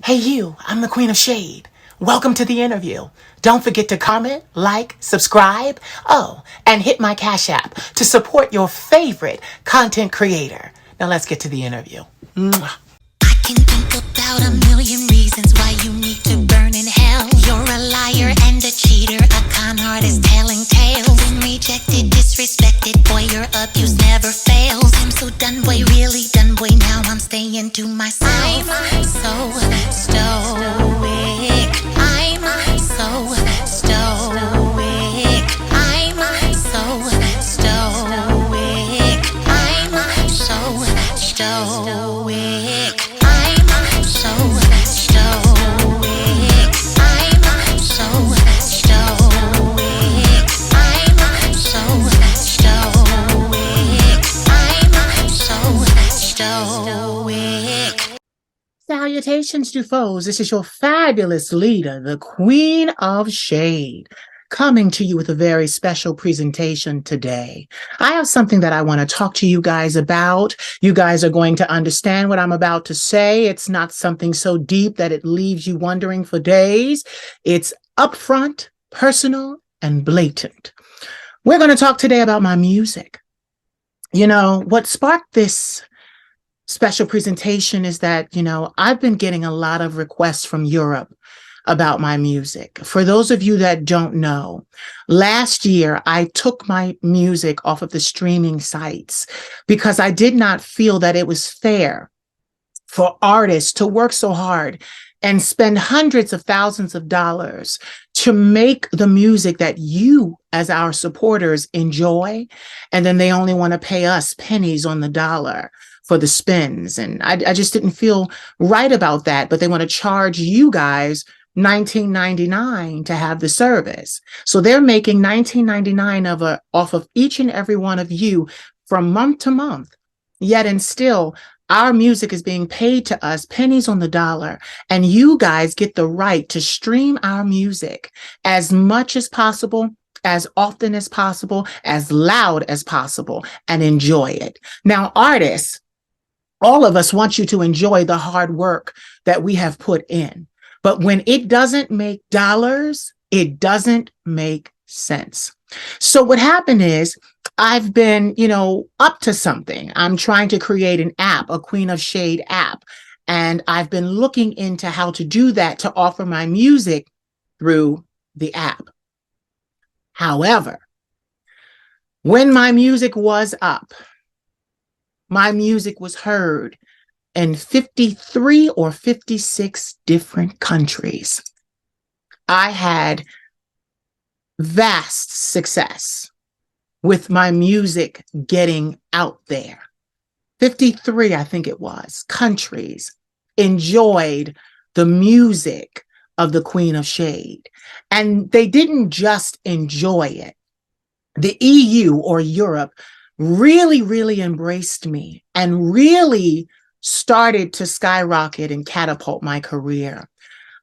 Hey you, I'm the Queen of Shade. Welcome to the interview. Don't forget to comment, like, subscribe, and hit my Cash App to support your favorite content creator. Now let's get to the interview. Mwah. I can think about a million reasons why you need to burn in hell. You're a liar and a cheater, a con artist telling tales. Been rejected, disrespected, boy, your abuse never fails. I'm so done, boy, really done, boy, now I'm staying to myself. I'm so stoic. I'm so stoic. I'm so stoic. I'm so stoic. Salutations to foes. This is your fabulous leader, the Queen of Shade, coming to you with a very special presentation today. I have something that I want to talk to you guys about. You guys are going to understand what I'm about to say. It's not something so deep that it leaves you wondering for days. It's upfront, personal, and blatant. We're going to talk today about my music. You know, what sparked this special presentation is that, I've been getting a lot of requests from Europe about my music. For those of you that don't know, last year I took my music off of the streaming sites because I did not feel that it was fair for artists to work so hard and spend hundreds of thousands of dollars to make the music that you, as our supporters, enjoy, and then they only want to pay us pennies on the dollar for the spins. And I just didn't feel right about that, but they want to charge you guys $19.99 to have the service. So they're making $19.99 off of each and every one of you from month to month. Yet and still, our music is being paid to us pennies on the dollar, and you guys get the right to stream our music as much as possible, as often as possible, as loud as possible, and enjoy it. Now, artists, all of us want you to enjoy the hard work that we have put in. But when it doesn't make dollars, it doesn't make sense. So what happened is I've been, up to something. I'm trying to create an app, a Queen of Shade app. And I've been looking into how to do that to offer my music through the app. However, when my music was up, my music was heard in 53 or 56 different countries. I had vast success with my music getting out there. 53, I think it was, countries enjoyed the music of the Queen of Shade. And they didn't just enjoy it. The EU or Europe really, really embraced me and really started to skyrocket and catapult my career.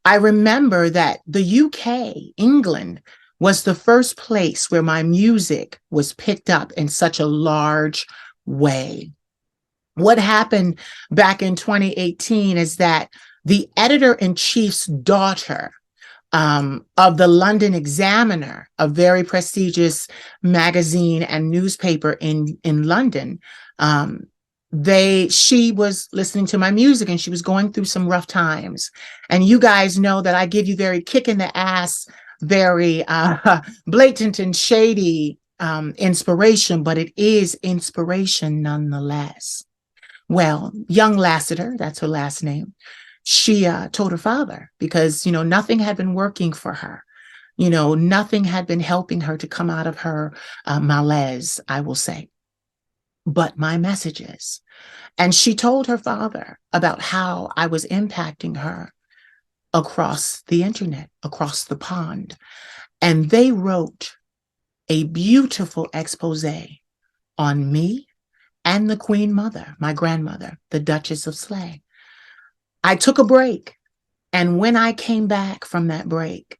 I remember that the UK, England, was the first place where my music was picked up in such a large way. What happened back in 2018 is that the editor-in-chief's daughter of the London Examiner, a very prestigious magazine and newspaper in London, she was listening to my music and she was going through some rough times. And you guys know that I give you very kick in the ass, very blatant and shady inspiration, but it is inspiration nonetheless. Well, young Lassiter, that's her last name, she told her father because, nothing had been working for her. Nothing had been helping her to come out of her malaise, I will say, but my messages. And she told her father about how I was impacting her across the internet, across the pond. And they wrote a beautiful expose on me and the Queen Mother, my grandmother, the Duchess of Slay. I took a break. And when I came back from that break,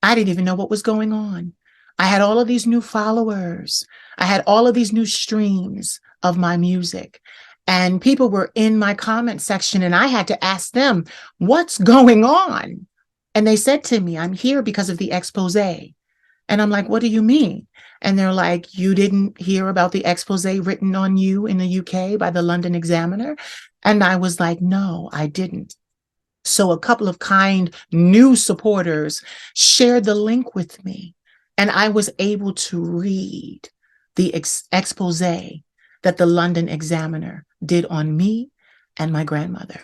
I didn't even know what was going on. I had all of these new followers. I had all of these new streams of my music. And people were in my comment section, and I had to ask them, what's going on? And they said to me, I'm here because of the expose. And I'm like, what do you mean? And they're like, you didn't hear about the expose written on you in the UK by the London Examiner? And I was like, no, I didn't. So a couple of kind new supporters shared the link with me, and I was able to read the expose that the London Examiner did on me and my grandmother,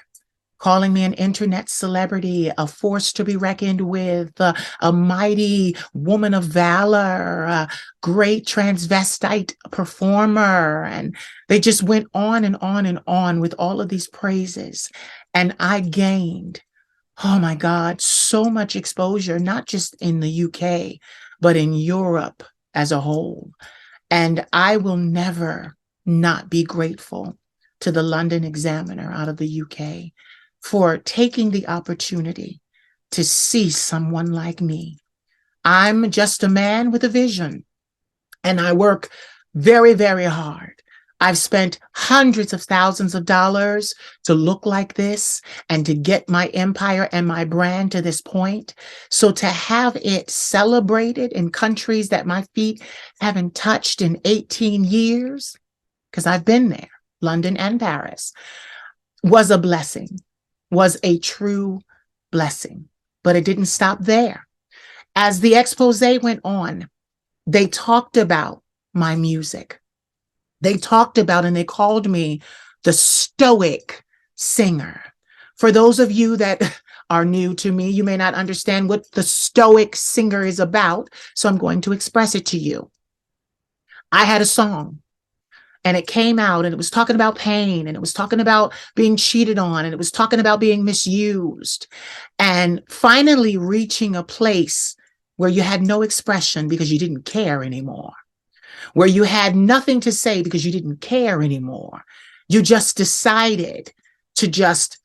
calling me an internet celebrity, a force to be reckoned with, a mighty woman of valor, a great transvestite performer. And they just went on and on and on with all of these praises. And I gained, oh my God, so much exposure, not just in the UK, but in Europe as a whole. And I will never not be grateful to the London Examiner out of the UK for taking the opportunity to see someone like me. I'm just a man with a vision, and I work very, very hard. I've spent hundreds of thousands of dollars to look like this and to get my empire and my brand to this point. So to have it celebrated in countries that my feet haven't touched in 18 years, because I've been there, London and Paris, was a blessing, was a true blessing. But it didn't stop there. As the expose went on, they talked about my music. They talked about, and they called me the stoic singer. For those of you that are new to me, you may not understand what the stoic singer is about, so I'm going to express it to you. I had a song, and it came out, and it was talking about pain, and it was talking about being cheated on, and it was talking about being misused, and finally reaching a place where you had no expression because you didn't care anymore, where you had nothing to say because you didn't care anymore. You just decided to just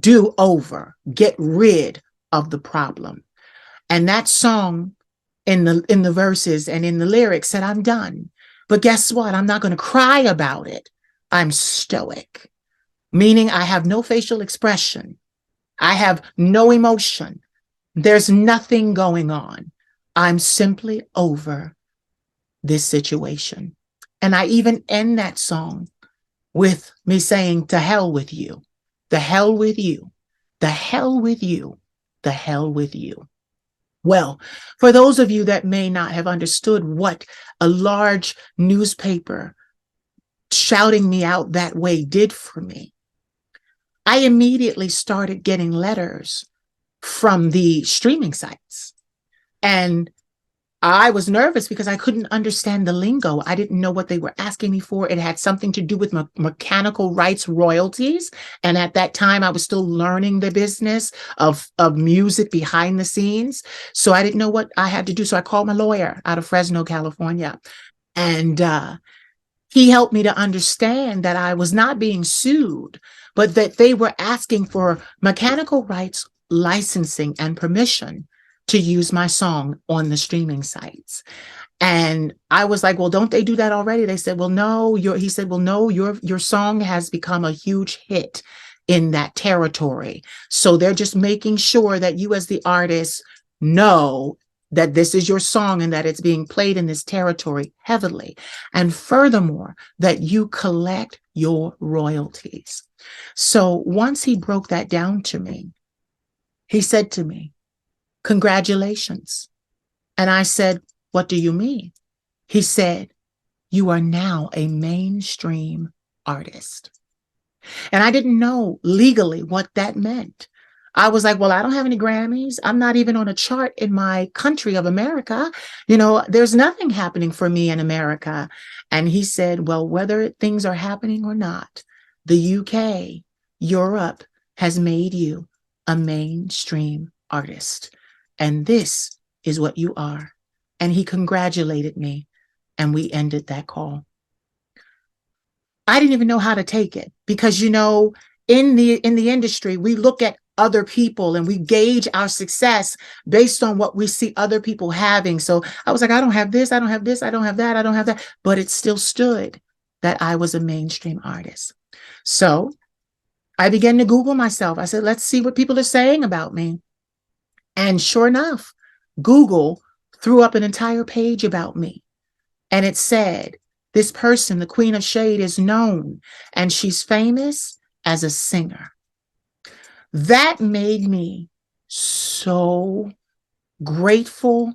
do over, get rid of the problem. And that song in the verses and in the lyrics said, I'm done. But guess what? I'm not going to cry about it. I'm stoic, meaning I have no facial expression. I have no emotion. There's nothing going on. I'm simply over this situation. And I even end that song with me saying, to hell with you, the hell with you, the hell with you, the hell with you. Well, for those of you that may not have understood what a large newspaper shouting me out that way did for me, I immediately started getting letters from the streaming sites. And I was nervous because I couldn't understand the lingo. I didn't know what they were asking me for. It had something to do with mechanical rights royalties. And at that time, I was still learning the business of music behind the scenes. So I didn't know what I had to do. So I called my lawyer out of Fresno, California. And he helped me to understand that I was not being sued, but that they were asking for mechanical rights licensing and permission to use my song on the streaming sites. And I was like, well, don't they do that already? They said, well, no, he said, well, no, your song has become a huge hit in that territory. So they're just making sure that you as the artist know that this is your song and that it's being played in this territory heavily. And furthermore, that you collect your royalties. So once he broke that down to me, he said to me, congratulations. And I said, what do you mean? He said, you are now a mainstream artist. And I didn't know legally what that meant. I was like, well, I don't have any Grammys. I'm not even on a chart in my country of America. You know, there's nothing happening for me in America. And he said, well, whether things are happening or not, the UK, Europe has made you a mainstream artist. And this is what you are. And he congratulated me, and we ended that call. I didn't even know how to take it because, you know, in the industry, we look at other people and we gauge our success based on what we see other people having. So I was like, I don't have this, I don't have this, I don't have that, I don't have that. But it still stood that I was a mainstream artist. So I began to Google myself. I said, let's see what people are saying about me. And sure enough, Google threw up an entire page about me. And it said, this person, the Queen of Shade, is known and she's famous as a singer. That made me so grateful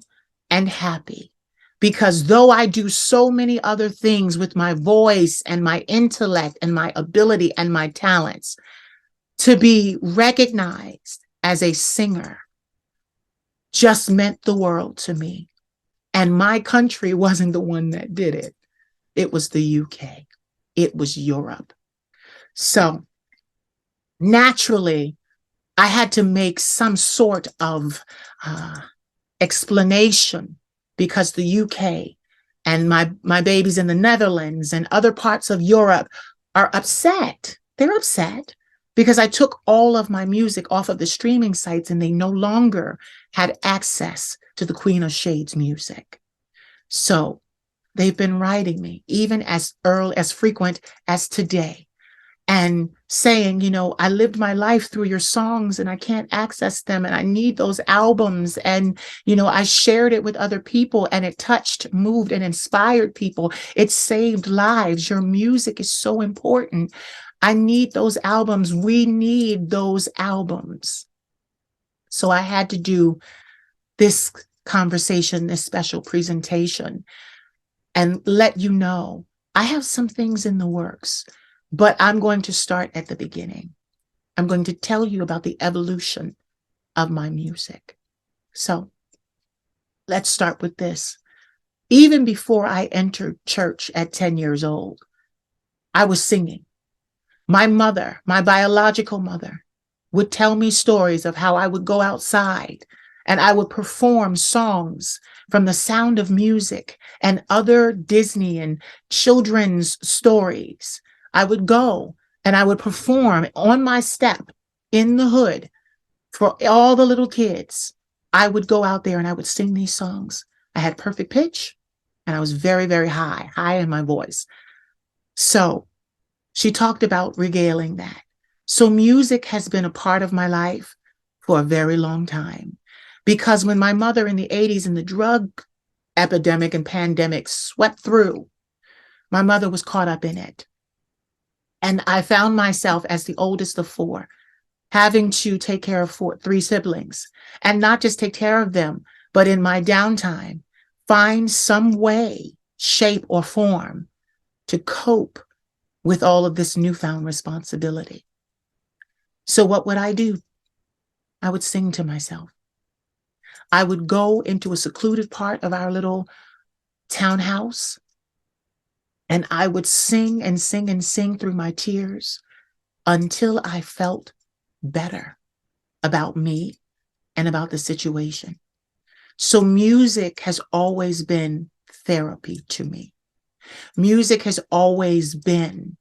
and happy because though I do so many other things with my voice and my intellect and my ability and my talents, to be recognized as a singer just meant the world to me. And my country wasn't the one that did it. It was the UK. It was Europe. So naturally, I had to make some sort of explanation because the UK and my babies in the Netherlands and other parts of Europe are upset. They're upset because I took all of my music off of the streaming sites and they no longer had access to the Queen of Shades music. So they've been writing me even as early, as frequent as today, and saying, you know, I lived my life through your songs and I can't access them and I need those albums. And, you know, I shared it with other people and it touched, moved, and inspired people. It saved lives. Your music is so important. I need those albums. We need those albums. So I had to do this conversation, this special presentation, and let you know I have some things in the works. But I'm going to start at the beginning. I'm going to tell you about the evolution of my music. So let's start with this. Even before I entered church at 10 years old, I was singing. My mother, my biological mother, would tell me stories of how I would go outside and I would perform songs from The Sound of Music and other Disney and children's stories. I would go and I would perform on my step in the hood for all the little kids. I would go out there and I would sing these songs. I had perfect pitch and I was very, very high in my voice. So she talked about regaling that. So music has been a part of my life for a very long time. Because when my mother in the 80s and the drug epidemic and pandemic swept through, my mother was caught up in it. And I found myself as the oldest of four, having to take care of three siblings, and not just take care of them, but in my downtime, find some way, shape, or form to cope with all of this newfound responsibility. So what would I do? I would sing to myself. I would go into a secluded part of our little townhouse, and I would sing and sing and sing through my tears until I felt better about me and about the situation. So music has always been therapy to me. Music has always been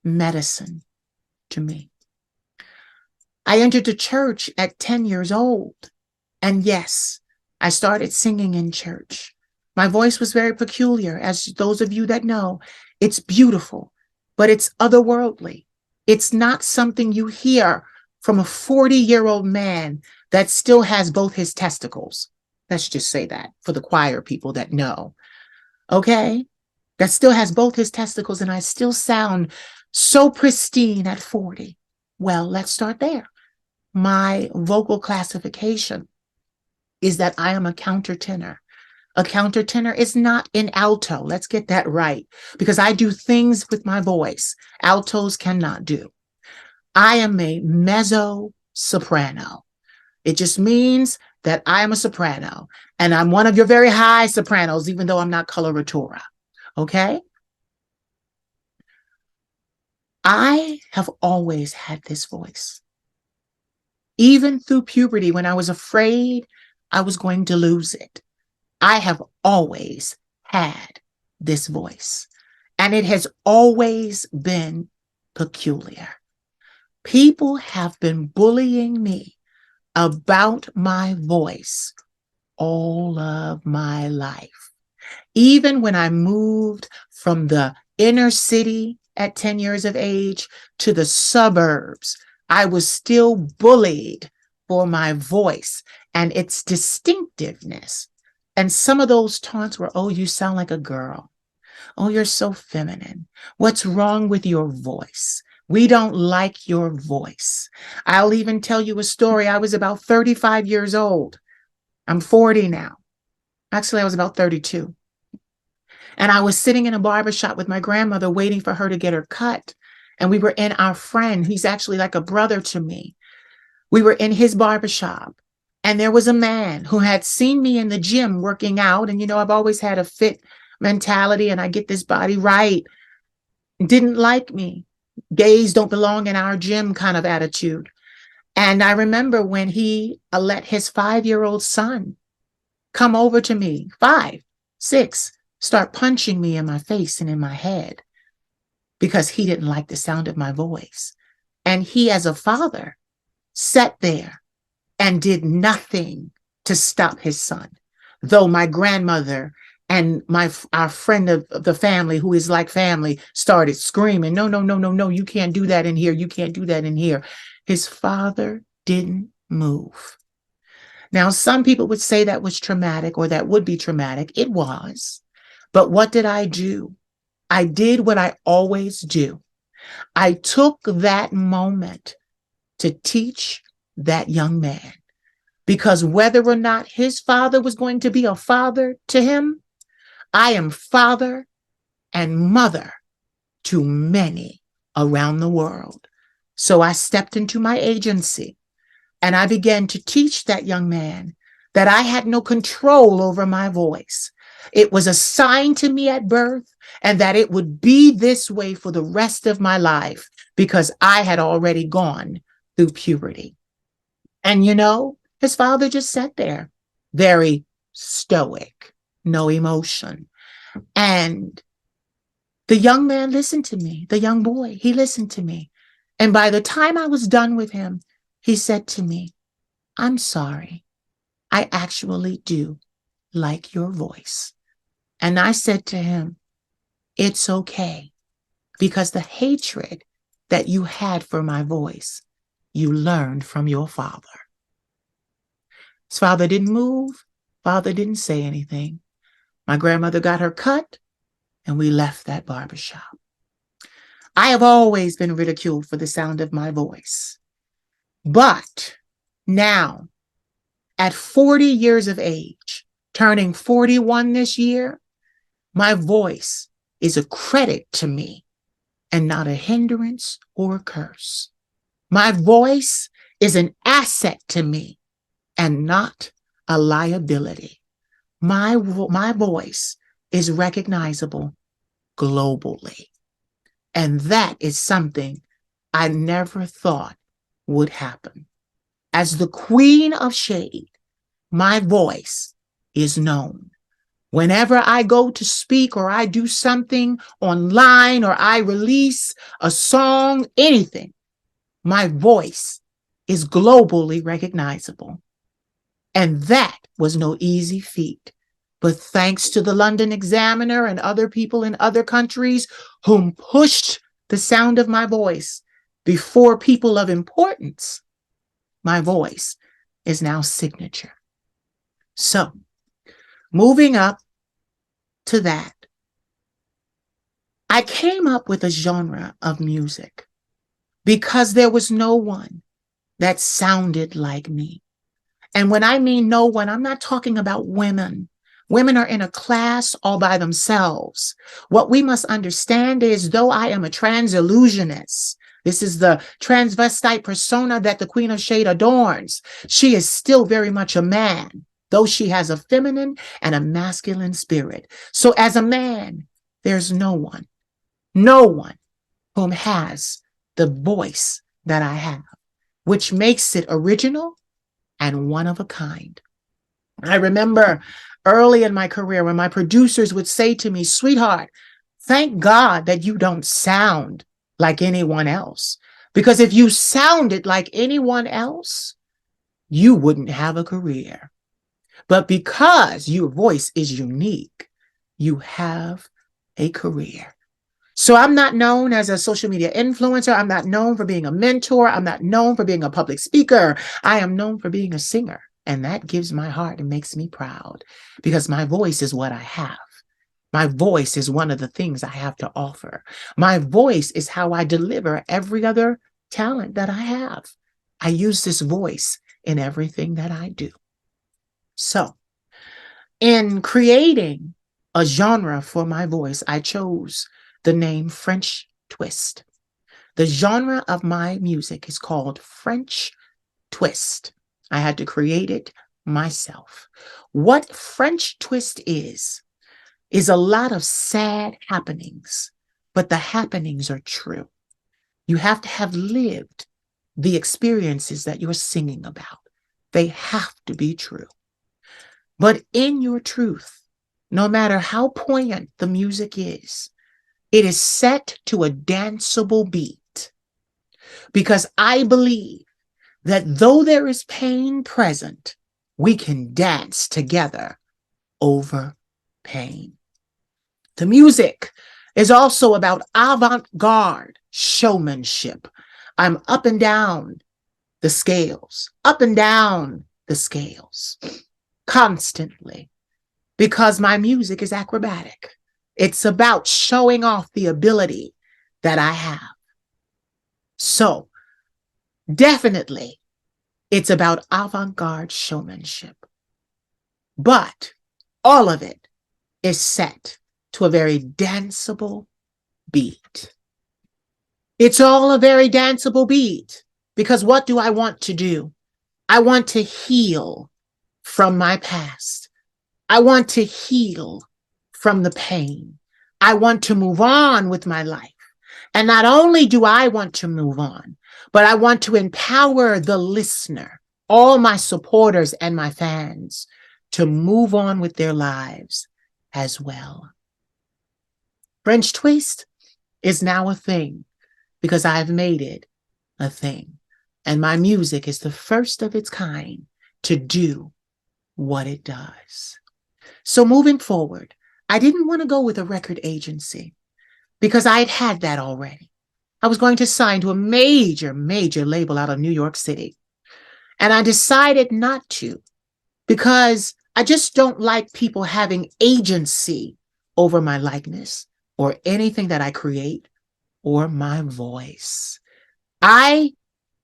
medicine to me. I entered the church at 10 years old. And yes, I started singing in church. My voice was very peculiar. As those of you that know, it's beautiful, but it's otherworldly. It's not something you hear from a 40-year-old man that still has both his testicles. Let's just say that for the choir people that know. Okay? That still has both his testicles, and I still sound so pristine at 40. Well, let's start there. My vocal classification is that I am a countertenor. A countertenor is not an alto. Let's get that right, because I do things with my voice altos cannot do. I am a mezzo soprano. It just means that I am a soprano, and I'm one of your very high sopranos, even though I'm not coloratura. Okay? I have always had this voice. Even through puberty, when I was afraid I was going to lose it, I have always had this voice, and it has always been peculiar. People have been bullying me about my voice all of my life. Even when I moved from the inner city at 10 years of age to the suburbs, I was still bullied for my voice and its distinctiveness. And some of those taunts were, oh, you sound like a girl. Oh, you're so feminine. What's wrong with your voice? We don't like your voice. I'll even tell you a story. I was about 35 years old. I'm 40 now. Actually, I was about 32. And I was sitting in a barbershop with my grandmother waiting for her to get her cut. And we were in our friend, he's actually like a brother to me. We were in his barbershop. And there was a man who had seen me in the gym working out. And, I've always had a fit mentality and I get this body right. Didn't like me. Gays don't belong in our gym kind of attitude. And I remember when he let his 5-year-old son come over to me, 5, 6, start punching me in my face and in my head because he didn't like the sound of my voice. And he, as a father, sat there and did nothing to stop his son. Though my grandmother and our friend of the family, who is like family, started screaming, no, no, no, no, no, you can't do that in here. You can't do that in here. His father didn't move. Now, some people would say that was traumatic or that would be traumatic. It was. But what did I do? I did what I always do. I took that moment to teach that young man, because whether or not his father was going to be a father to him, I am father and mother to many around the world. So I stepped into my agency and I began to teach that young man that I had no control over my voice. It was assigned to me at birth and that it would be this way for the rest of my life because I had already gone through puberty. And his father just sat there, very stoic, no emotion. And the young man listened to me, the young boy, he listened to me. And by the time I was done with him, he said to me, I'm sorry. I actually do like your voice. And I said to him, it's okay, because the hatred that you had for my voice, you learned from your father. His father didn't move. Father didn't say anything. My grandmother got her cut and we left that barbershop. I have always been ridiculed for the sound of my voice. But now, at 40 years of age, turning 41 this year, my voice is a credit to me and not a hindrance or a curse. My voice is an asset to me and not a liability. My voice is recognizable globally. And that is something I never thought would happen. As the Queen of Shade, my voice is known. Whenever I go to speak or I do something online or I release a song, anything, my voice is globally recognizable. And that was no easy feat. But thanks to the London Examiner and other people in other countries whom pushed the sound of my voice before people of importance, my voice is now signature. So, moving up to that, I came up with a genre of music because there was no one that sounded like me. And when I mean no one, I'm not talking about women. Women are in a class all by themselves. What we must understand is, though I am a trans illusionist, this is the transvestite persona that the Queen of Shade adorns, she is still very much a man, though she has a feminine and a masculine spirit. So as a man, there's no one whom has the voice that I have, which makes it original and one of a kind. I remember early in my career when my producers would say to me, sweetheart, thank God that you don't sound like anyone else. Because if you sounded like anyone else, you wouldn't have a career. But because your voice is unique, you have a career. So I'm not known as a social media influencer. I'm not known for being a mentor. I'm not known for being a public speaker. I am known for being a singer. And that gives my heart and makes me proud because my voice is what I have. My voice is one of the things I have to offer. My voice is how I deliver every other talent that I have. I use this voice in everything that I do. So, in creating a genre for my voice, I chose the name French Twist. The genre of my music is called French Twist. I had to create it myself. What French Twist is a lot of sad happenings, but the happenings are true. You have to have lived the experiences that you're singing about. They have to be true. But in your truth, no matter how poignant the music is, it is set to a danceable beat because I believe that though there is pain present, we can dance together over pain. The music is also about avant-garde showmanship. I'm up and down the scales, up and down the scales, constantly, because my music is acrobatic. It's about showing off the ability that I have. So, definitely, it's about avant-garde showmanship. But all of it is set to a very danceable beat. It's all a very danceable beat because what do I want to do? I want to heal from my past. I want to heal from the pain. I want to move on with my life. And not only do I want to move on, but I want to empower the listener, all my supporters and my fans, to move on with their lives as well. French Twist is now a thing because I've made it a thing. And my music is the first of its kind to do what it does. So moving forward, I didn't want to go with a record agency because I had that already. I was going to sign to a major label out of New York City. And I decided not to because I just don't like people having agency over my likeness or anything that I create or my voice. I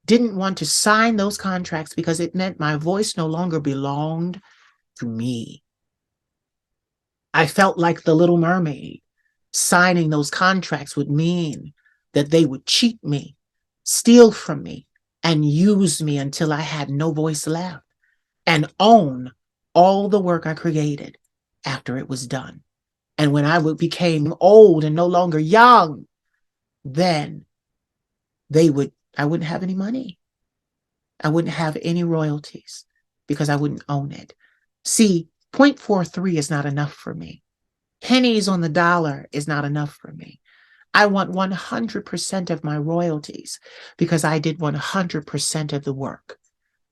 didn't want to sign those contracts because it meant my voice no longer belonged to me. I felt like the Little Mermaid. Signing those contracts would mean that they would cheat me, steal from me, and use me until I had no voice left, and own all the work I created after it was done. And when I became old and no longer young, then I wouldn't have any money. I wouldn't have any royalties because I wouldn't own it. See, 0.43 is not enough for me. Pennies on the dollar is not enough for me. I want 100% of my royalties because I did 100% of the work.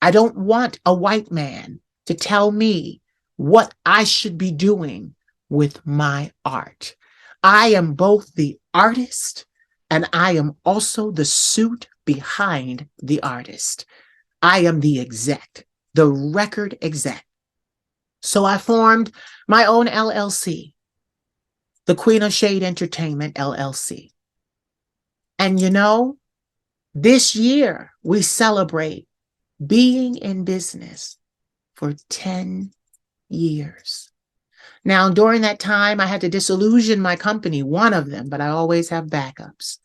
I don't want a white man to tell me what I should be doing with my art. I am both the artist and I am also the suit behind the artist. I am the exec, the record exec. So I formed my own LLC, the Queen of Shade Entertainment LLC. And you know, this year we celebrate being in business for 10 years. Now, during that time, I had to disillusion my company, one of them, but I always have backups.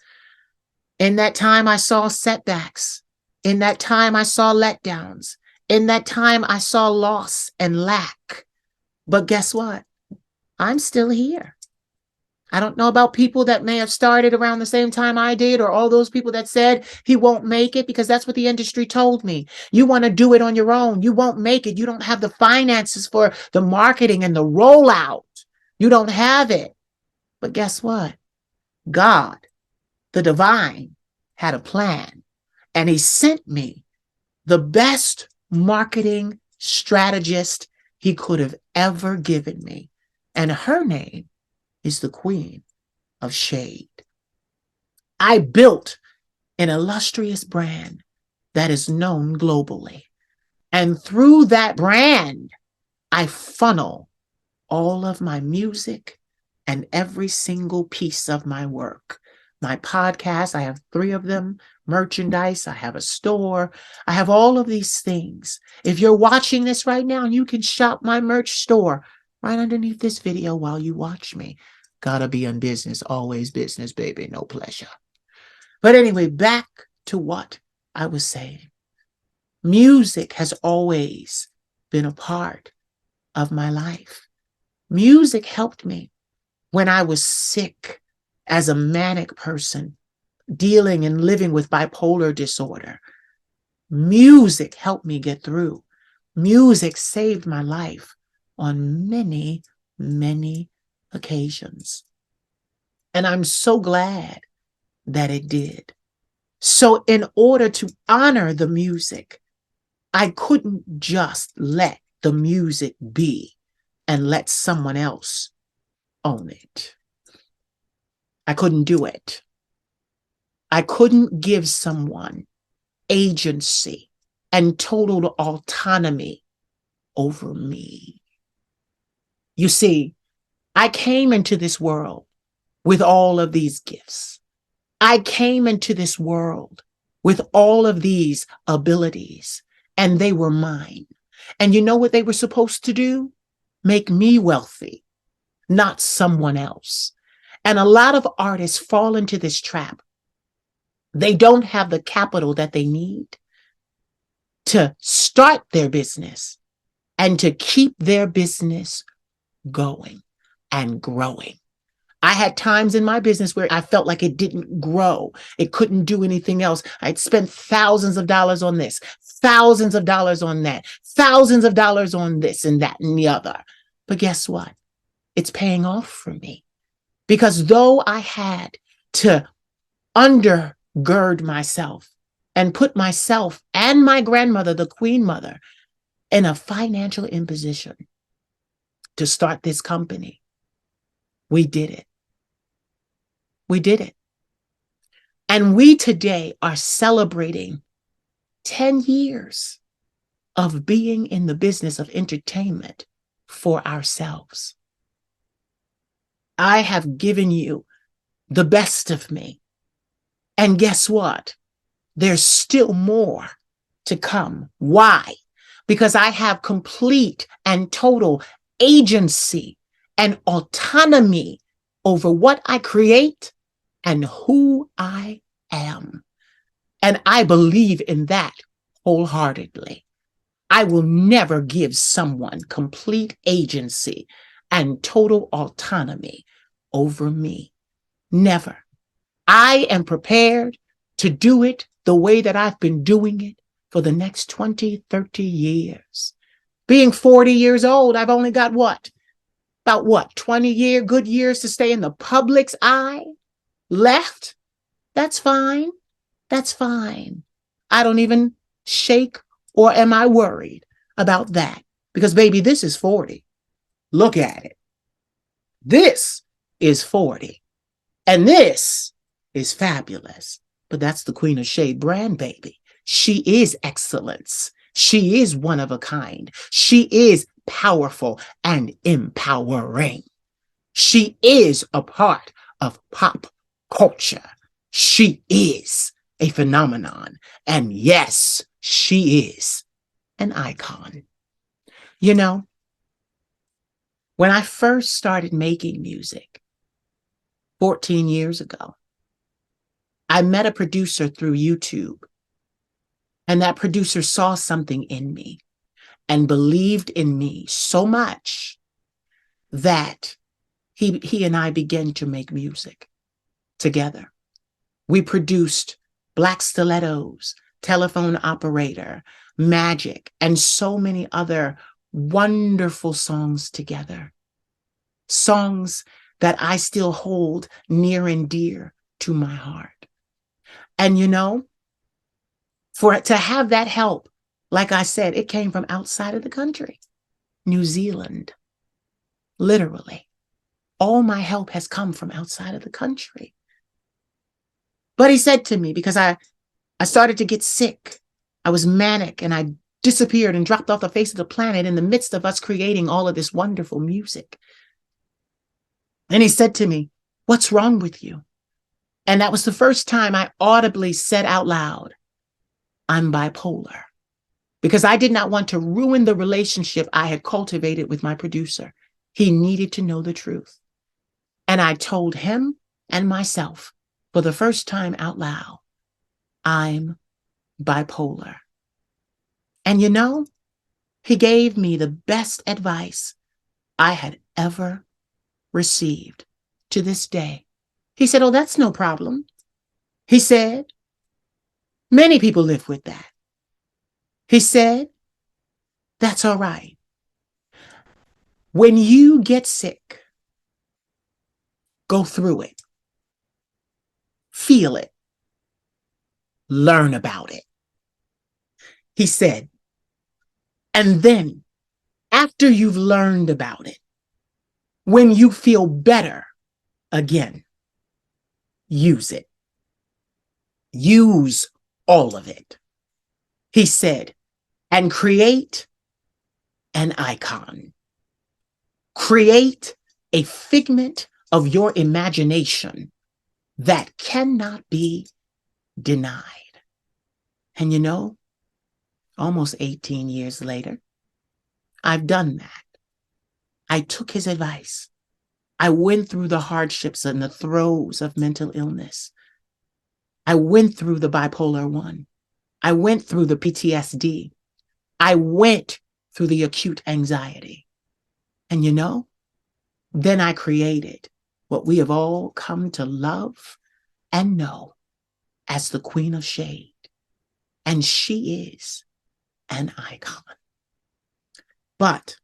In that time, I saw setbacks. In that time, I saw letdowns. In that time, I saw loss and lack. But guess what? I'm still here. I don't know about people that may have started around the same time I did, or all those people that said he won't make it, because that's what the industry told me. You want to do it on your own. You won't make it. You don't have the finances for the marketing and the rollout. You don't have it. But guess what? God, the divine, had a plan, and he sent me the best marketing strategist he could have ever given me. And her name is the Queen of Shade. I built an illustrious brand that is known globally. And through that brand, I funnel all of my music and every single piece of my work. My podcast, I have 3 of them, merchandise, I have a store, I have all of these things. If you're watching this right now, you can shop my merch store right underneath this video while you watch me. Gotta be in business, always business, baby, no pleasure. But anyway, back to what I was saying. Music has always been a part of my life. Music helped me when I was sick as a manic person, dealing and living with bipolar disorder. Music helped me get through. Music saved my life on many, many occasions. And I'm so glad that it did. So in order to honor the music, I couldn't just let the music be and let someone else own it. I couldn't do it. I couldn't give someone agency and total autonomy over me. You see, I came into this world with all of these gifts. I came into this world with all of these abilities, and they were mine. And you know what they were supposed to do? Make me wealthy, not someone else. And a lot of artists fall into this trap. They don't have the capital that they need to start their business and to keep their business going and growing. I had times in my business where I felt like it didn't grow. It couldn't do anything else. I'd spent thousands of dollars on this, thousands of dollars on that, thousands of dollars on this and that and the other. But guess what? It's paying off for me. Because though I had to undergird myself and put myself and my grandmother, the Queen Mother, in a financial imposition to start this company, we did it. We did it. And we today are celebrating 10 years of being in the business of entertainment for ourselves. I have given you the best of me. And guess what? There's still more to come. Why? Because I have complete and total agency and autonomy over what I create and who I am. And I believe in that wholeheartedly. I will never give someone complete agency and total autonomy over me. Never. I am prepared to do it the way that I've been doing it for the next 20, 30 years. Being 40 years old, I've only got what? About what? 20 good years to stay in the public's eye left? That's fine. That's fine. I don't even shake or am I worried about that? Because baby, this is 40. Look at it. This is 40. And this is fabulous. But that's the Queen of Shade brand, baby. She is excellence. She is one of a kind. She is powerful and empowering. She is a part of pop culture. She is a phenomenon. And yes, she is an icon. You know, when I first started making music 14 years ago, I met a producer through YouTube. And that producer saw something in me and believed in me so much that he and I began to make music together. We produced Black Stilettos, Telephone Operator, Magic, and so many other wonderful songs together. Songs that I still hold near and dear to my heart. And you know, to have that help, like I said, it came from outside of the country, New Zealand. Literally, all my help has come from outside of the country. But he said to me, because I started to get sick, I was manic and I disappeared and dropped off the face of the planet in the midst of us creating all of this wonderful music. And he said to me, "What's wrong with you?" And that was the first time I audibly said out loud, "I'm bipolar," because I did not want to ruin the relationship I had cultivated with my producer. He needed to know the truth. And I told him and myself for the first time out loud, "I'm bipolar." And you know, he gave me the best advice I had ever received to this day. He said, "Oh, that's no problem." He said, "Many people live with that." He said, "That's all right. When you get sick, go through it, feel it, learn about it." He said, "And then after you've learned about it, when you feel better again, use it. Use all of it." He said, "And create an icon. Create a figment of your imagination that cannot be denied." And you know, almost 18 years later, I've done that. I took his advice. I went through the hardships and the throes of mental illness. I went through the bipolar 1. I went through the PTSD. I went through the acute anxiety. And you know, then I created what we have all come to love and know as the Queen of Shade. And she is an icon. But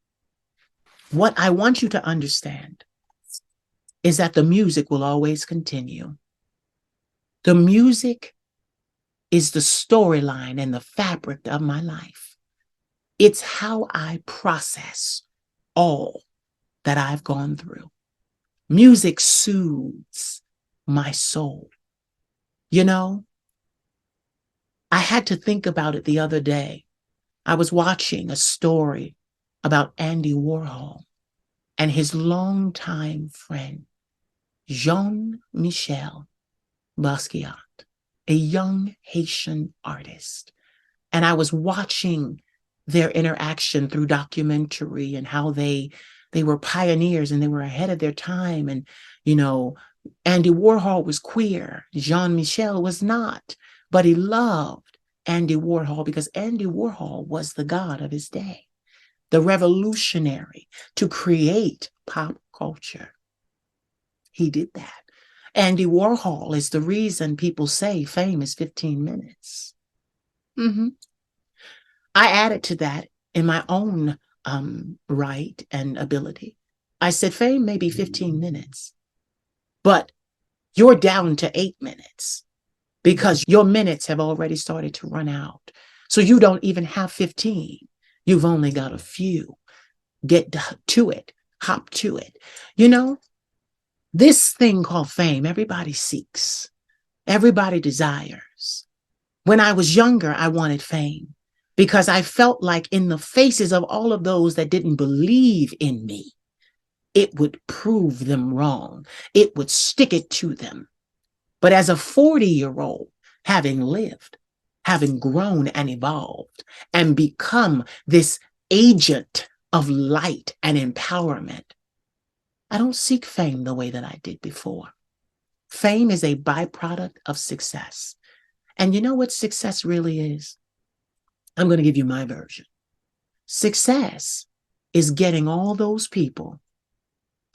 what I want you to understand is that the music will always continue. The music is the storyline and the fabric of my life. It's how I process all that I've gone through. Music soothes my soul. You know, I had to think about it the other day. I was watching a story about Andy Warhol and his longtime friend, Jean-Michel Basquiat, a young Haitian artist. And I was watching their interaction through documentary and how they were pioneers and they were ahead of their time. And, you know, Andy Warhol was queer. Jean-Michel was not, but he loved Andy Warhol because Andy Warhol was the god of his day, the revolutionary to create pop culture. He did that. Andy Warhol is the reason people say fame is 15 minutes. I added to that in my own right and ability. I said, fame may be 15 minutes, but you're down to 8 minutes because your minutes have already started to run out. So you don't even have 15. You've only got a few. Get to it, hop to it. You know, this thing called fame, everybody seeks, everybody desires. When I was younger, I wanted fame because I felt like in the faces of all of those that didn't believe in me, it would prove them wrong. It would stick it to them. But as a 40-year-old, having lived, having grown and evolved, and become this agent of light and empowerment, I don't seek fame the way that I did before. Fame is a byproduct of success. And you know what success really is? I'm going to give you my version. Success is getting all those people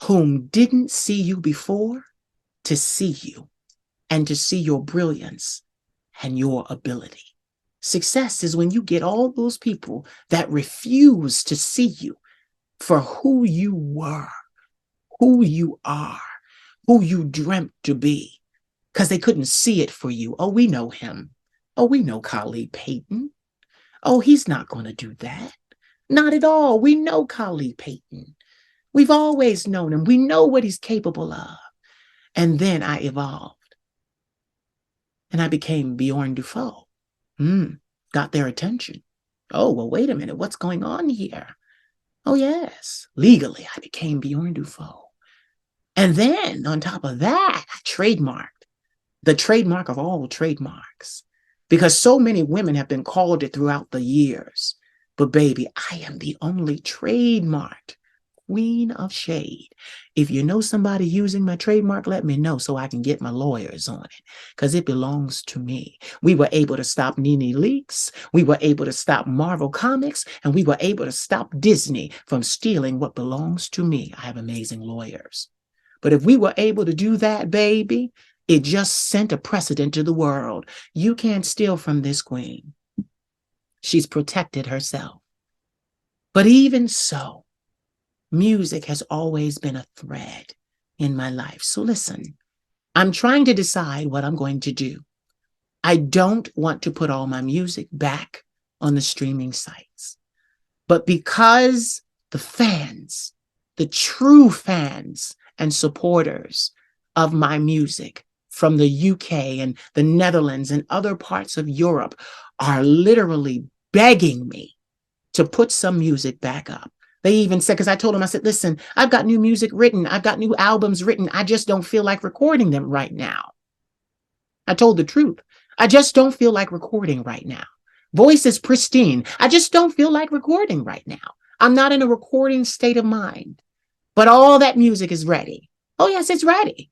whom didn't see you before to see you and to see your brilliance and your ability. Success is when you get all those people that refuse to see you for who you were, who you are, who you dreamt to be, because they couldn't see it for you. Oh, we know him. Oh, we know Khalid Payton. Oh, he's not going to do that. Not at all. We know Khalid Payton. We've always known him. We know what he's capable of. And then I evolved. and I became Bjorn Dufault. Got their attention. Oh, well, wait a minute. What's going on here? Oh, yes. Legally, I became Bjorn Dufault. And then on top of that, I trademarked the trademark of all trademarks because so many women have been called it throughout the years. But baby, I am the only trademarked Queen of Shade. If you know somebody using my trademark, let me know so I can get my lawyers on it because it belongs to me. We were able to stop Nene Leakes. We were able to stop Marvel Comics, and we were able to stop Disney from stealing what belongs to me. I have amazing lawyers. But if we were able to do that, baby, it just sent a precedent to the world. You can't steal from this queen. She's protected herself. But even so, music has always been a thread in my life. So listen, I'm trying to decide what I'm going to do. I don't want to put all my music back on the streaming sites. But because the fans, the true fans and supporters of my music from the UK and the Netherlands and other parts of Europe are literally begging me to put some music back up. They even said, because I told them, I said, listen, I've got new music written. I've got new albums written. I just don't feel like recording them right now. I told the truth. I just don't feel like recording right now. Voice is pristine. I just don't feel like recording right now. I'm not in a recording state of mind. But all that music is ready. Oh, yes, it's ready.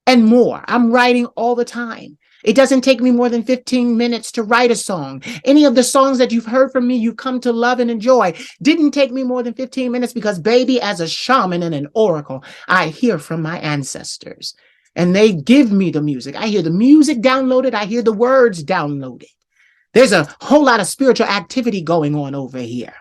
And more. I'm writing all the time. It doesn't take me more than 15 minutes to write a song. Any of the songs that you've heard from me, you've come to love and enjoy, didn't take me more than 15 minutes because, baby, as a shaman and an oracle, I hear from my ancestors. And they give me the music. I hear the music downloaded. I hear the words downloaded. There's a whole lot of spiritual activity going on over here.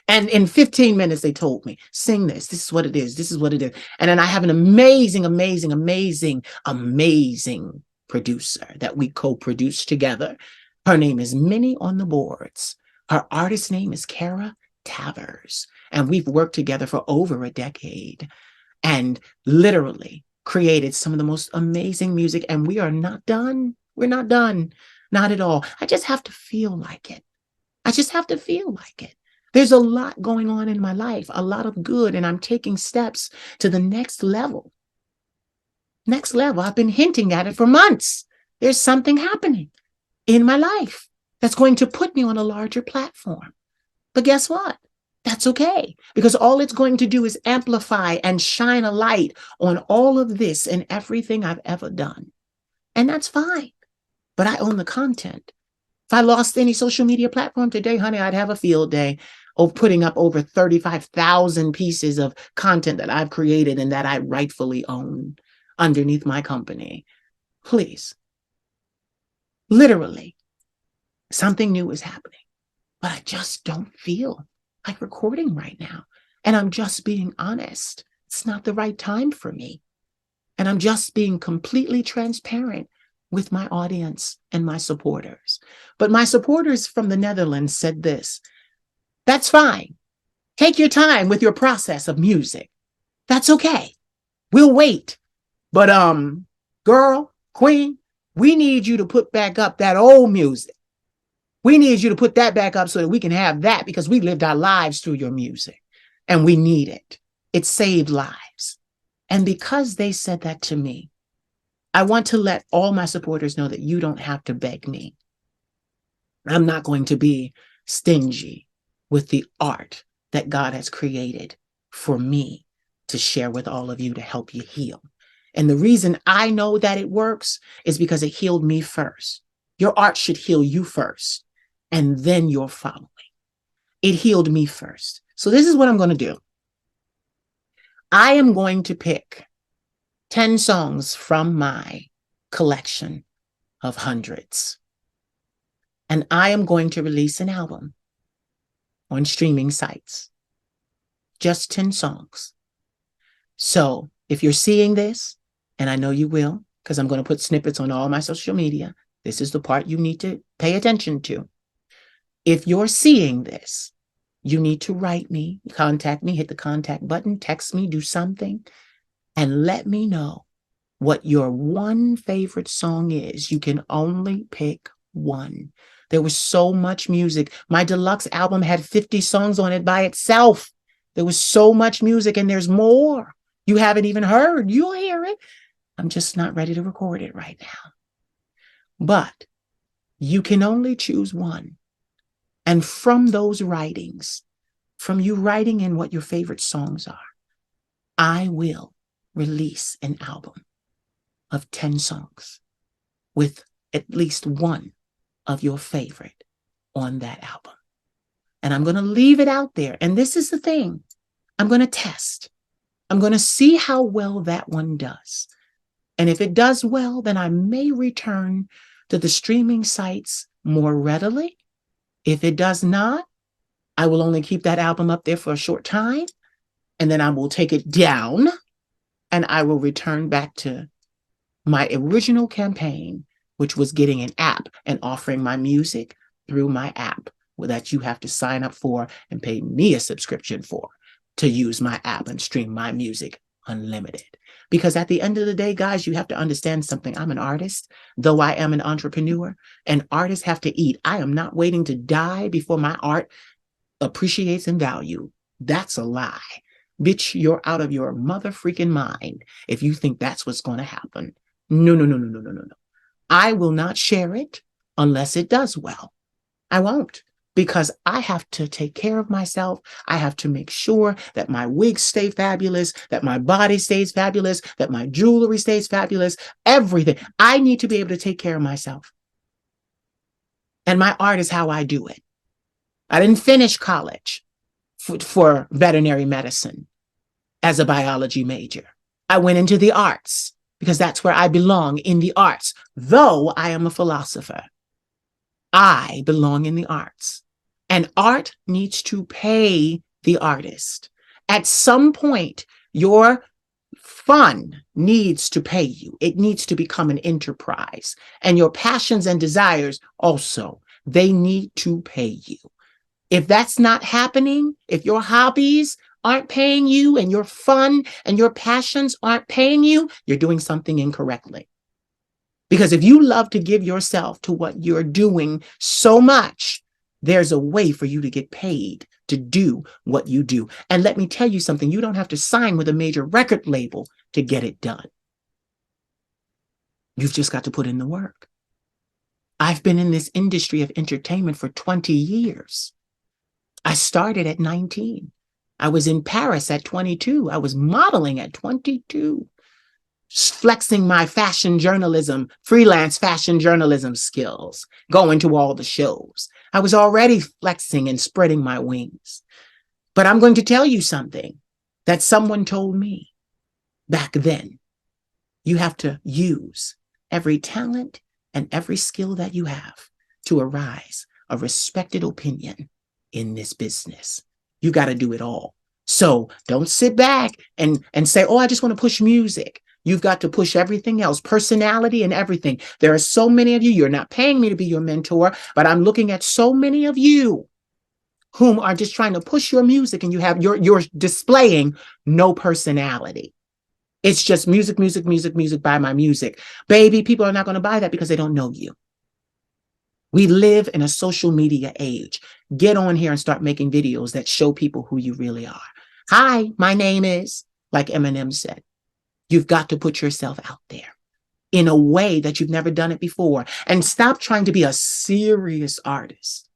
And in 15 minutes, they told me, sing this. This is what it is. This is what it is. And then I have an amazing, amazing, amazing, amazing producer that we co-produced together. Her name is Minnie on the boards. Her artist name is Kara Tavers. And we've worked together for over a decade and literally created some of the most amazing music. And we are not done. We're not done. Not at all. I just have to feel like it. I just have to feel like it. There's a lot going on in my life, a lot of good, and I'm taking steps to the next level. Next level. I've been hinting at it for months. There's something happening in my life that's going to put me on a larger platform. But guess what? That's okay, because all it's going to do is amplify and shine a light on all of this and everything I've ever done. And that's fine. But I own the content. If I lost any social media platform today, honey, I'd have a field day of putting up over 35,000 pieces of content that I've created and that I rightfully own underneath my company. Please. Literally, something new is happening, but I just don't feel like recording right now. And I'm just being honest. It's not the right time for me. And I'm just being completely transparent with my audience and my supporters. But my supporters from the Netherlands said this: that's fine. Take your time with your process of music. That's okay. We'll wait. But girl, queen, we need you to put back up that old music. We need you to put that back up so that we can have that, because we lived our lives through your music and we need it. It saved lives. And because they said that to me, I want to let all my supporters know that you don't have to beg me. I'm not going to be stingy with the art that God has created for me to share with all of you to help you heal. And the reason I know that it works is because it healed me first. Your art should heal you first, and then your following. It healed me first. So this is what I'm going to do. I am going to pick 10 songs from my collection of hundreds. And I am going to release an album on streaming sites. Just 10 songs. So if you're seeing this, and I know you will, because I'm going to put snippets on all my social media, this is the part you need to pay attention to. If you're seeing this, you need to write me, contact me, hit the contact button, text me, do something, and let me know what your one favorite song is. You can only pick one. There was so much music. My deluxe album had 50 songs on it by itself. There was so much music, and there's more you haven't even heard. You'll hear it. I'm just not ready to record it right now. But you can only choose one. And from those writings, from you writing in what your favorite songs are, I will release an album of 10 songs with at least one of your favorite on that album. And I'm going to leave it out there. And this is the thing. I'm going to test. I'm going to see how well that one does. And if it does well, then I may return to the streaming sites more readily. If it does not, I will only keep that album up there for a short time, and then I will take it down, and I will return back to my original campaign, which was getting an app and offering my music through my app that you have to sign up for and pay me a subscription for to use my app and stream my music unlimited. Because at the end of the day, guys, you have to understand something. I'm an artist, though I am an entrepreneur, and artists have to eat. I am not waiting to die before my art appreciates in value. That's a lie. Bitch, you're out of your mother freaking mind if you think that's what's going to happen. No, no, no, no, no, no, no, no. I will not share it unless it does well. I won't, because I have to take care of myself. I have to make sure that my wigs stay fabulous, that my body stays fabulous, that my jewelry stays fabulous, everything. I need to be able to take care of myself. And my art is how I do it. I didn't finish college for veterinary medicine as a biology major. I went into the arts because that's where I belong, in the arts. Though I am a philosopher, I belong in the arts. And art needs to pay the artist. At some point, your fun needs to pay you. It needs to become an enterprise. And your passions and desires also, they need to pay you. If that's not happening, if your hobbies aren't paying you and your fun and your passions aren't paying you, you're doing something incorrectly. Because if you love to give yourself to what you're doing so much, there's a way for you to get paid to do what you do. And let me tell you something, you don't have to sign with a major record label to get it done. You've just got to put in the work. I've been in this industry of entertainment for 20 years. I started at 19. I was in Paris at 22. I was modeling at 22. Flexing my fashion journalism, freelance fashion journalism skills, going to all the shows. I was already flexing and spreading my wings. But I'm going to tell you something that someone told me back then. You have to use every talent and every skill that you have to arise a respected opinion in this business. You got to do it all. So don't sit back and say, oh, I just want to push music. You've got to push everything else, personality and everything. There are so many of you, you're not paying me to be your mentor, but I'm looking at so many of you whom are just trying to push your music, and you're displaying no personality. It's just music, music, music, music, buy my music. Baby, people are not going to buy that because they don't know you. We live in a social media age. Get on here and start making videos that show people who you really are. Hi, my name is, like Eminem said. You've got to put yourself out there in a way that you've never done it before. And stop trying to be a serious artist.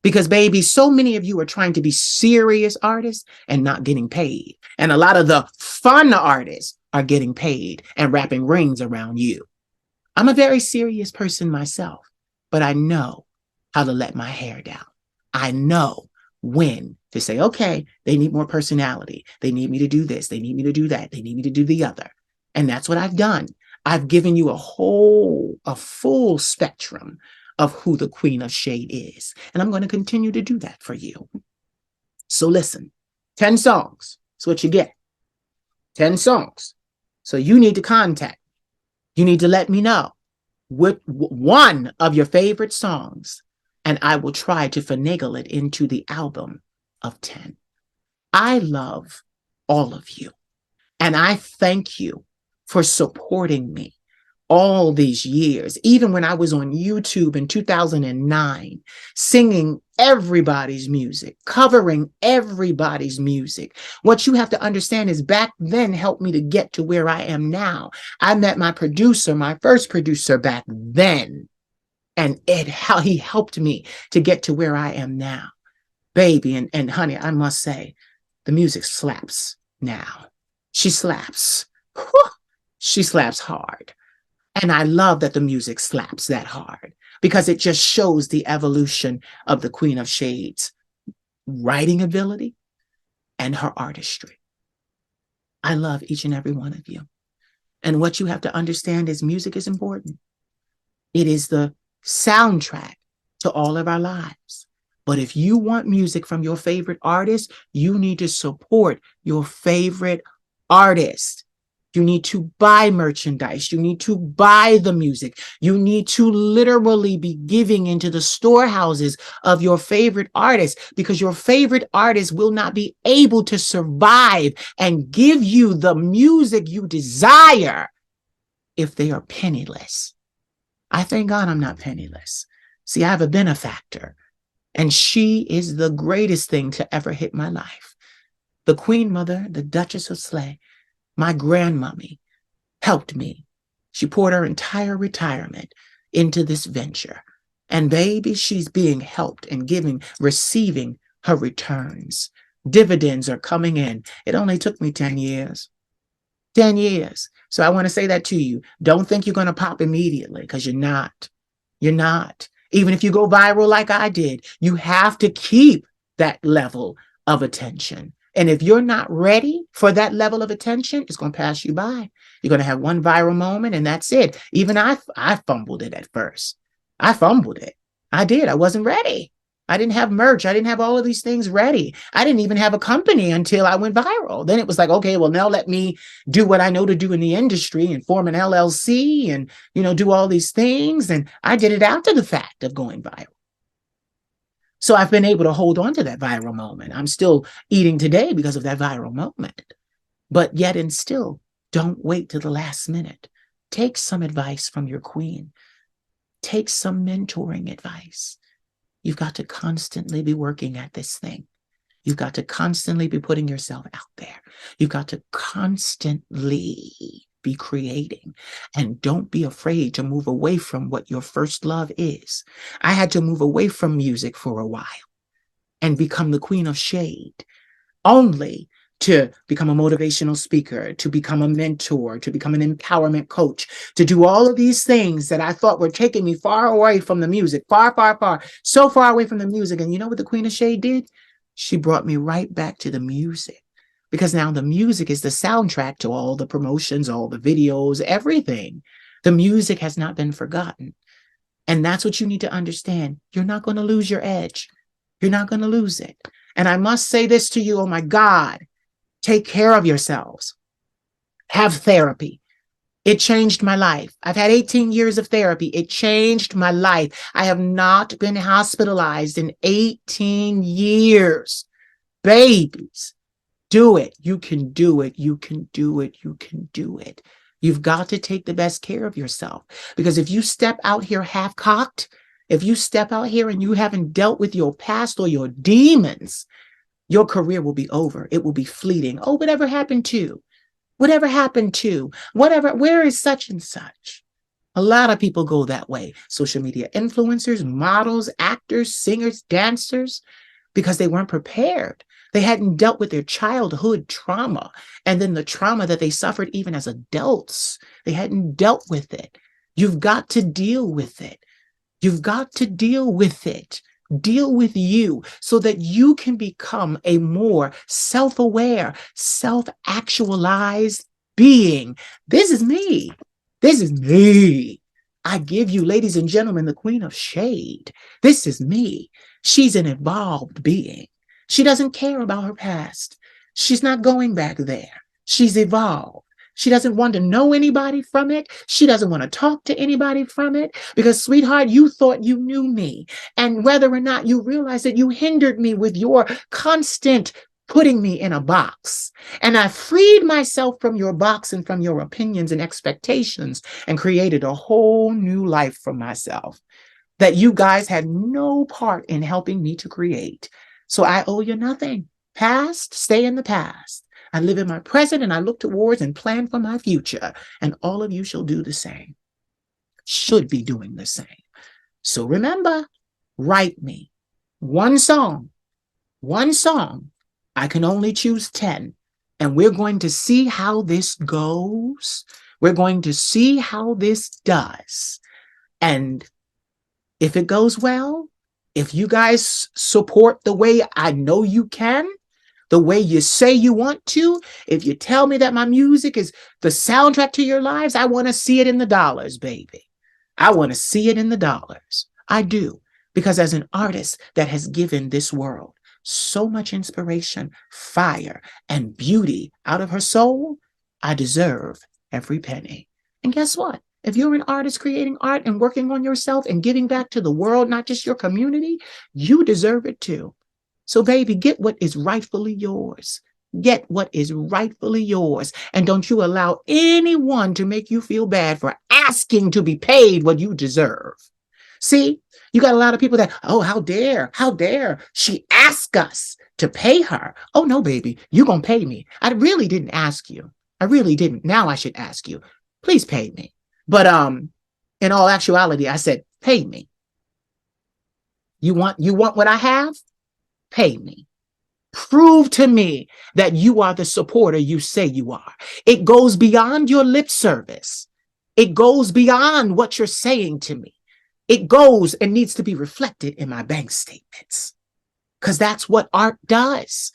Because, baby, so many of you are trying to be serious artists and not getting paid. And a lot of the fun artists are getting paid and wrapping rings around you. I'm a very serious person myself, but I know how to let my hair down. I know when to say, okay, they need more personality. They need me to do this. They need me to do that. They need me to do the other. And that's what I've done. I've given you a full spectrum of who the Queen of Shade is. And I'm going to continue to do that for you. So listen, 10 songs. That's what you get. 10 songs. So you need to contact. You need to let me know what one of your favorite songs, and I will try to finagle it into the album of 10. I love all of you. And I thank you for supporting me all these years, even when I was on YouTube in 2009, singing everybody's music, covering everybody's music. What you have to understand is back then helped me to get to where I am now. I met my producer, my first producer back then, and how he helped me to get to where I am now. Baby, and honey, I must say, the music slaps now. She slaps. Whew, she slaps hard. And I love that the music slaps that hard because it just shows the evolution of the Queen of Shades' writing ability and her artistry. I love each and every one of you. And what you have to understand is music is important. It is the soundtrack to all of our lives. But if you want music from your favorite artist, you need to support your favorite artist. You need to buy merchandise. You need to buy the music. You need to literally be giving into the storehouses of your favorite artists, because your favorite artist will not be able to survive and give you the music you desire if they are penniless. I thank God I'm not penniless. See, I have a benefactor, and she is the greatest thing to ever hit my life. The Queen Mother, the Duchess of Slay, my grandmommy, helped me. She poured her entire retirement into this venture. And baby, she's being helped and receiving her returns. Dividends are coming in. It only took me 10 years. 10 years. So I want to say that to you. Don't think you're going to pop immediately, because you're not. You're not. Even if you go viral like I did, you have to keep that level of attention. And if you're not ready for that level of attention, it's going to pass you by. You're going to have one viral moment and that's it. Even I fumbled it at first. I fumbled it. I did. I wasn't ready. I didn't have merch. I didn't have all of these things ready. I didn't even have a company until I went viral. Then it was like, okay, well, now let me do what I know to do in the industry and form an LLC and, do all these things. And I did it after the fact of going viral. So I've been able to hold on to that viral moment. I'm still eating today because of that viral moment. But yet and still, don't wait till the last minute. Take some advice from your queen. Take some mentoring advice. You've got to constantly be working at this thing. You've got to constantly be putting yourself out there. You've got to constantly be creating, and don't be afraid to move away from what your first love is. I had to move away from music for a while and become the Queen of Shade, only to become a motivational speaker, to become a mentor, to become an empowerment coach, to do all of these things that I thought were taking me far away from the music, far, far, far, so far away from the music. And you know what the Queen of Shade did? She brought me right back to the music. Because now the music is the soundtrack to all the promotions, all the videos, everything. The music has not been forgotten. And that's what you need to understand. You're not going to lose your edge. You're not going to lose it. And I must say this to you, oh my God, take care of yourselves. Have therapy. It changed my life. I've had 18 years of therapy. It changed my life. I have not been hospitalized in 18 years. Babies. Do it. You can do it. You can do it. You can do it. You've got to take the best care of yourself, because if you step out here half-cocked, if you step out here and you haven't dealt with your past or your demons, your career will be over. It will be fleeting. Oh, whatever happened to? Whatever happened to? Whatever, where is such and such? A lot of people go that way. Social media influencers, models, actors, singers, dancers, because they weren't prepared. They hadn't dealt with their childhood trauma, and then the trauma that they suffered even as adults. They hadn't dealt with it. You've got to deal with it. You've got to deal with it. Deal with you so that you can become a more self-aware, self-actualized being. This is me. This is me. I give you, ladies and gentlemen, the Queen of Shade. This is me. She's an evolved being. She doesn't care about her past. She's not going back there. She's evolved. She doesn't want to know anybody from it. She doesn't want to talk to anybody from it, because, sweetheart, you thought you knew me. And whether or not you realize that you hindered me with your constant putting me in a box. And I freed myself from your box and from your opinions and expectations and created a whole new life for myself that you guys had no part in helping me to create. So I owe you nothing. Past, stay in the past. I live in my present and I look towards and plan for my future. And all of you shall do the same, should be doing the same. So remember, write me one song, one song. I can only choose 10. And we're going to see how this goes. We're going to see how this does. And if it goes well, if you guys support the way I know you can, the way you say you want to, if you tell me that my music is the soundtrack to your lives, I want to see it in the dollars, baby. I want to see it in the dollars. I do. Because as an artist that has given this world so much inspiration, fire, and beauty out of her soul, I deserve every penny. And guess what? If you're an artist creating art and working on yourself and giving back to the world, not just your community, you deserve it too. So, baby, get what is rightfully yours. Get what is rightfully yours. And don't you allow anyone to make you feel bad for asking to be paid what you deserve. See, you got a lot of people that, oh, how dare she ask us to pay her? Oh, no, baby, you're going to pay me. I really didn't ask you. I really didn't. Now I should ask you. Please pay me. But in all actuality, I said, pay me. You want what I have? Pay me. Prove to me that you are the supporter you say you are. It goes beyond your lip service. It goes beyond what you're saying to me. It goes and needs to be reflected in my bank statements. Because that's what art does.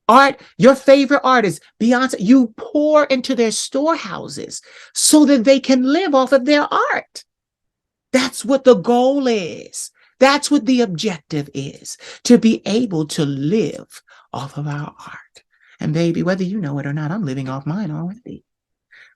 Art, your favorite artist, Beyonce, you pour into their storehouses so that they can live off of their art. That's what the goal is. That's what the objective is, to be able to live off of our art. And baby, whether you know it or not, I'm living off mine already.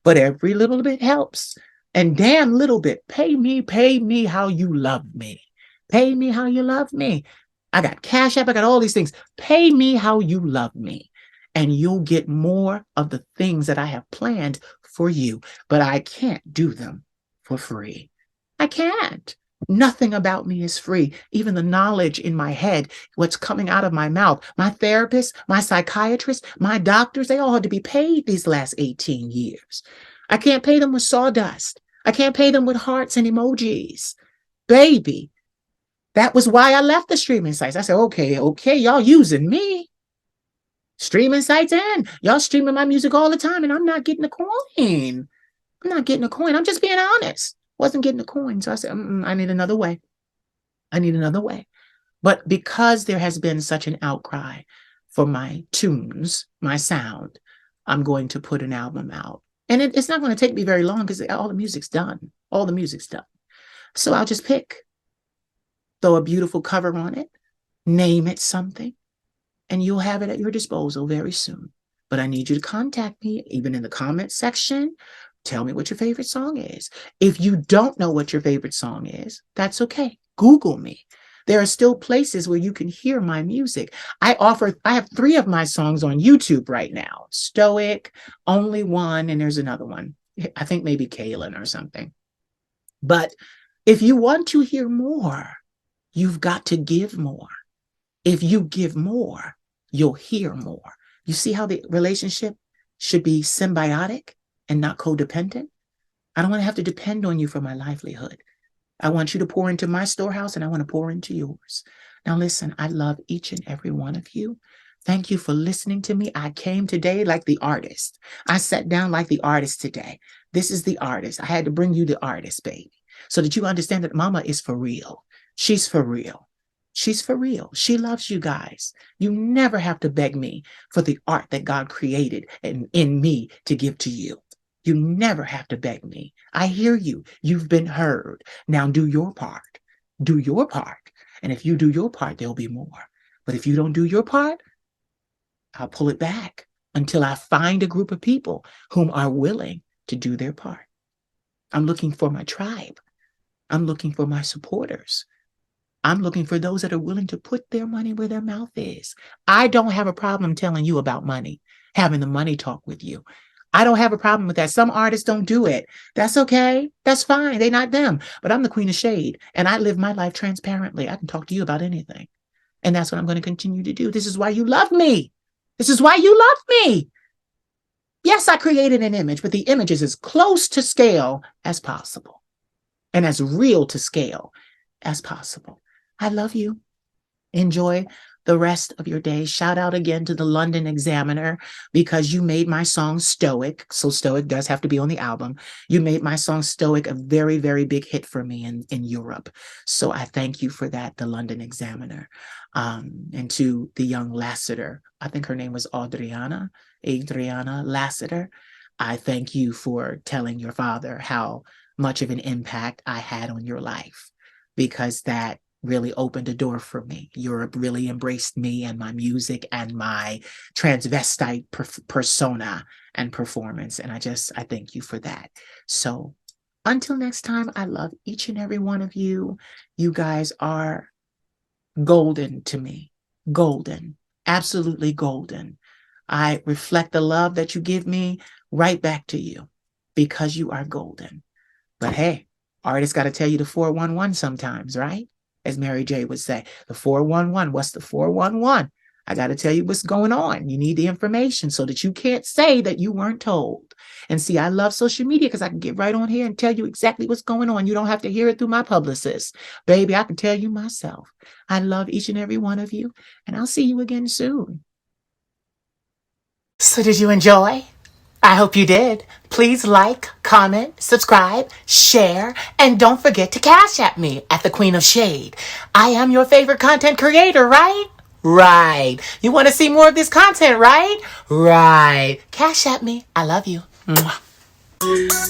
But every little bit helps. And damn little bit, pay me how you love me. Pay me how you love me. I got Cash App, I got all these things. Pay me how you love me. And you'll get more of the things that I have planned for you. But I can't do them for free. I can't. Nothing about me is free. Even the knowledge in my head, what's coming out of my mouth. My therapist, my psychiatrist, my doctors, they all had to be paid these last 18 years. I can't pay them with sawdust. I can't pay them with hearts and emojis. Baby, that was why I left the streaming sites. I said, okay, y'all using me. Streaming sites and y'all streaming my music all the time and I'm not getting a coin. I'm not getting a coin. I'm just being honest. Wasn't getting a coin. So I said, I need another way. I need another way. But because there has been such an outcry for my tunes, my sound, I'm going to put an album out. And it's not going to take me very long because all the music's done. All the music's done. So I'll just pick, throw a beautiful cover on it, name it something, and you'll have it at your disposal very soon. But I need you to contact me, even in the comment section. Tell me what your favorite song is. If you don't know what your favorite song is, that's okay. Google me. There are still places where you can hear my music. I have 3 of my songs on YouTube right now. Stoic, Only One, and there's another one. I think maybe Kaylin or something. But if you want to hear more, you've got to give more. If you give more, you'll hear more. You see how the relationship should be symbiotic and not codependent? I don't want to have to depend on you for my livelihood. I want you to pour into my storehouse and I want to pour into yours. Now listen, I love each and every one of you. Thank you for listening to me. I came today like the artist. I sat down like the artist today. This is the artist. I had to bring you the artist, baby, so that you understand that mama is for real. She's for real. She's for real. She loves you guys. You never have to beg me for the art that God created in me to give to you. You never have to beg me. I hear you. You've been heard. Now do your part. Do your part. And if you do your part, there'll be more. But if you don't do your part, I'll pull it back until I find a group of people whom are willing to do their part. I'm looking for my tribe. I'm looking for my supporters. I'm looking for those that are willing to put their money where their mouth is. I don't have a problem telling you about money, having the money talk with you. I don't have a problem with that. Some artists don't do it. That's okay. That's fine. They're not them. But I'm the queen of shade, and I live my life transparently. I can talk to you about anything. And that's what I'm going to continue to do. This is why you love me. This is why you love me. Yes, I created an image, but the image is as close to scale as possible and as real to scale as possible. I love you. Enjoy the rest of your day. Shout out again to the London Examiner, because you made my song Stoic. So Stoic does have to be on the album. You made my song Stoic a very, very big hit for me in Europe. So I thank you for that, the London Examiner. And to the young Lassiter, I think her name was Adriana Lassiter. I thank you for telling your father how much of an impact I had on your life, because that really opened a door for me. Europe really embraced me and my music and my transvestite persona and performance. And I thank you for that. So until next time, I love each and every one of you. You guys are golden to me. Golden. Absolutely golden. I reflect the love that you give me right back to you, because you are golden. But hey, artists got to tell you the 411 sometimes, right? As Mary J would say, the 411. What's the 411? I got to tell you what's going on. You need the information so that you can't say that you weren't told. And see, I love social media because I can get right on here and tell you exactly what's going on. You don't have to hear it through my publicist. Baby, I can tell you myself. I love each and every one of you, and I'll see you again soon. So did you enjoy? I hope you did. Please like, comment, subscribe, share, and don't forget to cash at me at the Queen of Shade. I am your favorite content creator, right? Right. You want to see more of this content, right? Right. Cash at me. I love you. Mwah.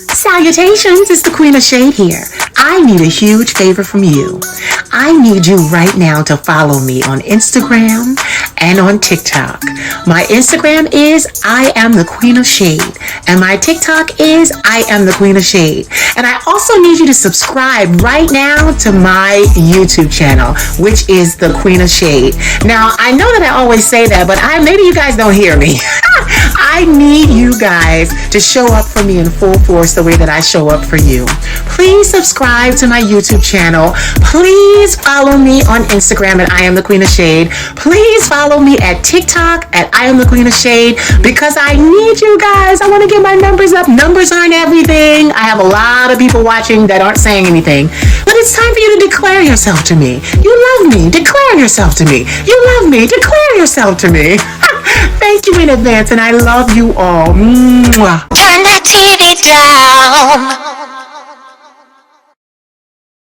Salutations, it's the Queen of Shade here. I need a huge favor from you. I need you right now to follow me on Instagram and on TikTok. My Instagram is I am the Queen of Shade, and my TikTok is I am the Queen of Shade. And I also need you to subscribe right now to my YouTube channel, which is the Queen of Shade. Now, I know that I always say that, but maybe you guys don't hear me. I need you guys to show up for me in full force the way that I show up for you. Please subscribe to my YouTube channel. Please follow me on Instagram at I am the Queen of Shade. Please follow me at TikTok at I am the Queen of Shade, because I need you guys. I want to get my numbers up. Numbers aren't everything. I have a lot of people watching that aren't saying anything, but it's time for you to declare yourself to me. You love me. Declare yourself to me. You love me. Declare yourself to me. Thank you in advance, and I love you all. Mwah. Turn that TV down.